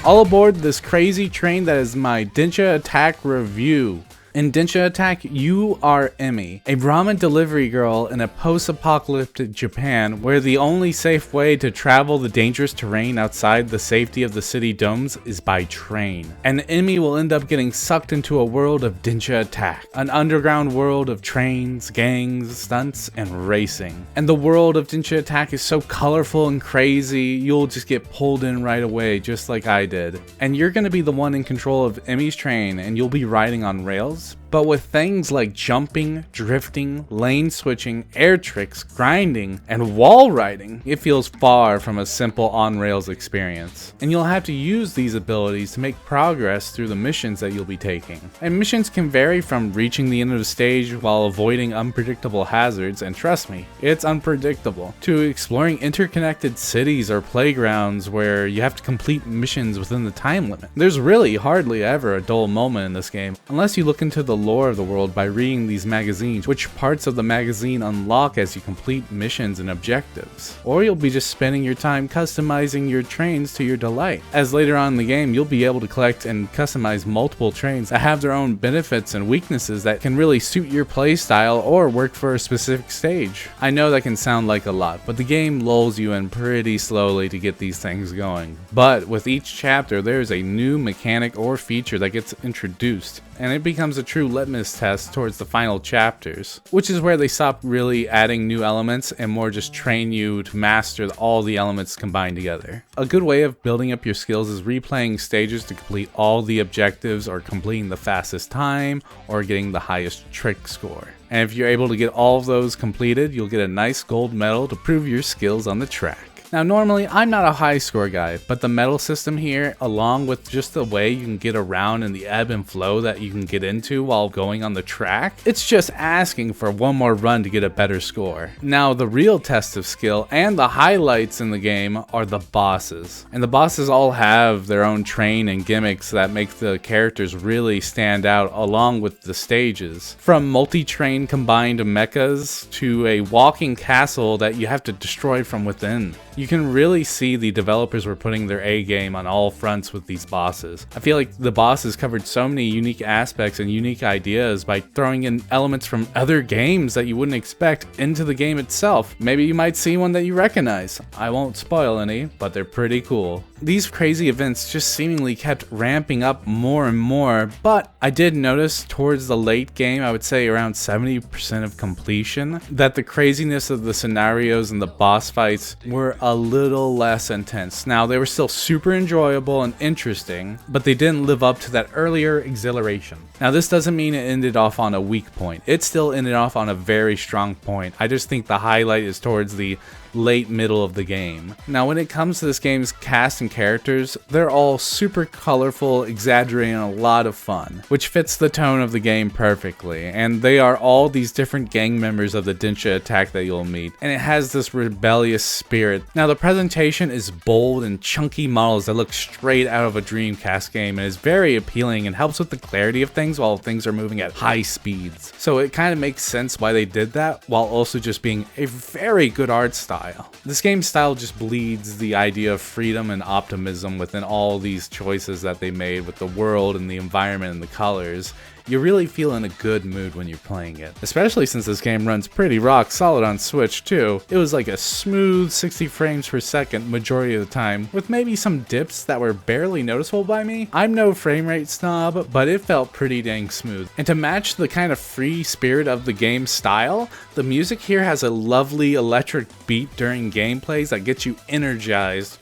All aboard this crazy train that is my Denshattack review. In Denshattack, you are Emmy, a ramen delivery girl in a post-apocalyptic Japan where the only safe way to travel the dangerous terrain outside the safety of the city domes is by train. And Emmy will end up getting sucked into a world of Denshattack, an underground world of trains, gangs, stunts, and racing. And the world of Denshattack is so colorful and crazy, you'll just get pulled in right away, just like I did. And you're gonna be the one in control of Emmy's train, and you'll be riding on rails. But with things like jumping, drifting, lane switching, air tricks, grinding, and wall riding, it feels far from a simple on-rails experience. And you'll have to use these abilities to make progress through the missions that you'll be taking. And missions can vary from reaching the end of the stage while avoiding unpredictable hazards, and trust me, it's unpredictable, to exploring interconnected cities or playgrounds where you have to complete missions within the time limit. There's really hardly ever a dull moment in this game, unless you look into the lore of the world by reading these magazines, which parts of the magazine unlock as you complete missions and objectives. Or you'll be just spending your time customizing your trains to your delight, as later on in the game you'll be able to collect and customize multiple trains that have their own benefits and weaknesses that can really suit your playstyle or work for a specific stage. I know that can sound like a lot, but the game lulls you in pretty slowly to get these things going. But with each chapter there's a new mechanic or feature that gets introduced, and it becomes a true litmus test towards the final chapters, which is where they stop really adding new elements and more just train you to master all the elements combined together. A good way of building up your skills is replaying stages to complete all the objectives, or completing the fastest time, or getting the highest trick score. And if you're able to get all of those completed, you'll get a nice gold medal to prove your skills on the track. Now normally I'm not a high score guy, but the medal system here, along with just the way you can get around and the ebb and flow that you can get into while going on the track, it's just asking for one more run to get a better score. Now the real test of skill and the highlights in the game are the bosses. And the bosses all have their own train and gimmicks that make the characters really stand out, along with the stages. From multi-train combined mechas to a walking castle that you have to destroy from within. You can really see the developers were putting their A game on all fronts with these bosses. I feel like the bosses covered so many unique aspects and unique ideas by throwing in elements from other games that you wouldn't expect into the game itself. Maybe you might see one that you recognize. I won't spoil any, but they're pretty cool. These crazy events just seemingly kept ramping up more and more, but I did notice towards the late game, I would say around 70% of completion, that the craziness of the scenarios and the boss fights were a little less intense. Now, they were still super enjoyable and interesting, but they didn't live up to that earlier exhilaration. Now, this doesn't mean it ended off on a weak point. It still ended off on a very strong point. I just think the highlight is towards the late middle of the game. Now when it comes to this game's cast and characters, they're all super colorful, exaggerating, and a lot of fun, which fits the tone of the game perfectly, and they are all these different gang members of the Denshattack that you'll meet, and it has this rebellious spirit. Now the presentation is bold and chunky models that look straight out of a Dreamcast game, and is very appealing and helps with the clarity of things while things are moving at high speeds. So it kind of makes sense why they did that, while also just being a very good art style. This game's style just bleeds the idea of freedom and optimism within all these choices that they made with the world and the environment and the colors. You really feel in a good mood when you're playing it, especially since this game runs pretty rock solid on Switch too. It was like a smooth 60 frames per second majority of the time, with maybe some dips that were barely noticeable by me. I'm no frame rate snob, but it felt pretty dang smooth. And to match the kind of free spirit of the game's style, the music here has a lovely electric beat during gameplays that gets you energized.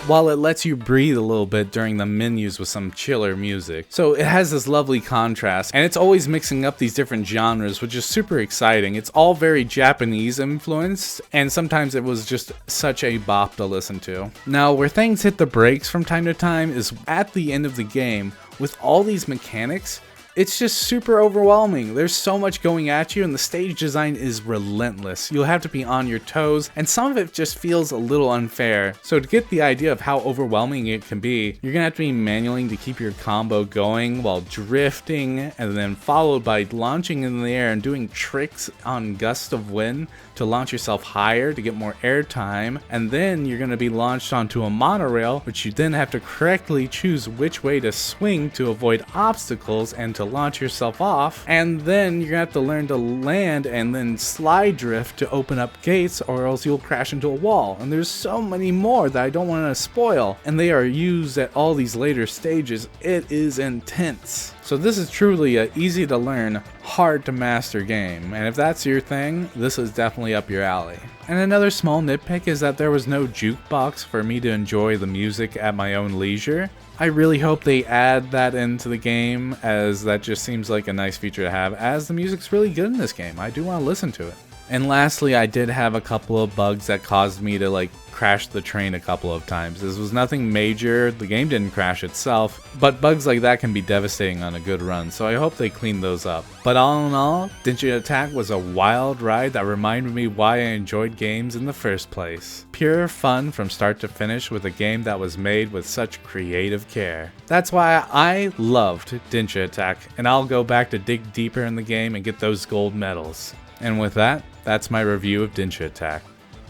While it lets you breathe a little bit during the menus with some chiller music. So it has this lovely contrast, and it's always mixing up these different genres, which is super exciting. It's all very Japanese influenced, and sometimes it was just such a bop to listen to. Now, where things hit the brakes from time to time is at the end of the game. With all these mechanics, It's just super overwhelming. There's so much going at you and the stage design is relentless. You'll have to be on your toes and some of it just feels a little unfair. So to get the idea of how overwhelming it can be, you're gonna have to be manualing to keep your combo going while drifting and then followed by launching in the air and doing tricks on gust of wind to launch yourself higher to get more air time, and then you're going to be launched onto a monorail, which you then have to correctly choose which way to swing to avoid obstacles and to launch yourself off, and then you're going to have to learn to land and then slide drift to open up gates or else you'll crash into a wall. And there's so many more that I don't want to spoil, and they are used at all these later stages. It is intense. So this is truly a easy to learn, hard to master game, and if that's your thing, this is definitely up your alley. And another small nitpick is that there was no jukebox for me to enjoy the music at my own leisure. I really hope they add that into the game, as that just seems like a nice feature to have, as the music's really good in this game. I do want to listen to it. And lastly, I did have a couple of bugs that caused me to crash the train a couple of times. This was nothing major, the game didn't crash itself, but bugs like that can be devastating on a good run, so I hope they clean those up. But all in all, Denshattack was a wild ride that reminded me why I enjoyed games in the first place. Pure fun from start to finish with a game that was made with such creative care. That's why I loved Denshattack, and I'll go back to dig deeper in the game and get those gold medals. And with that, that's my review of Denshattack.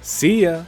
See ya!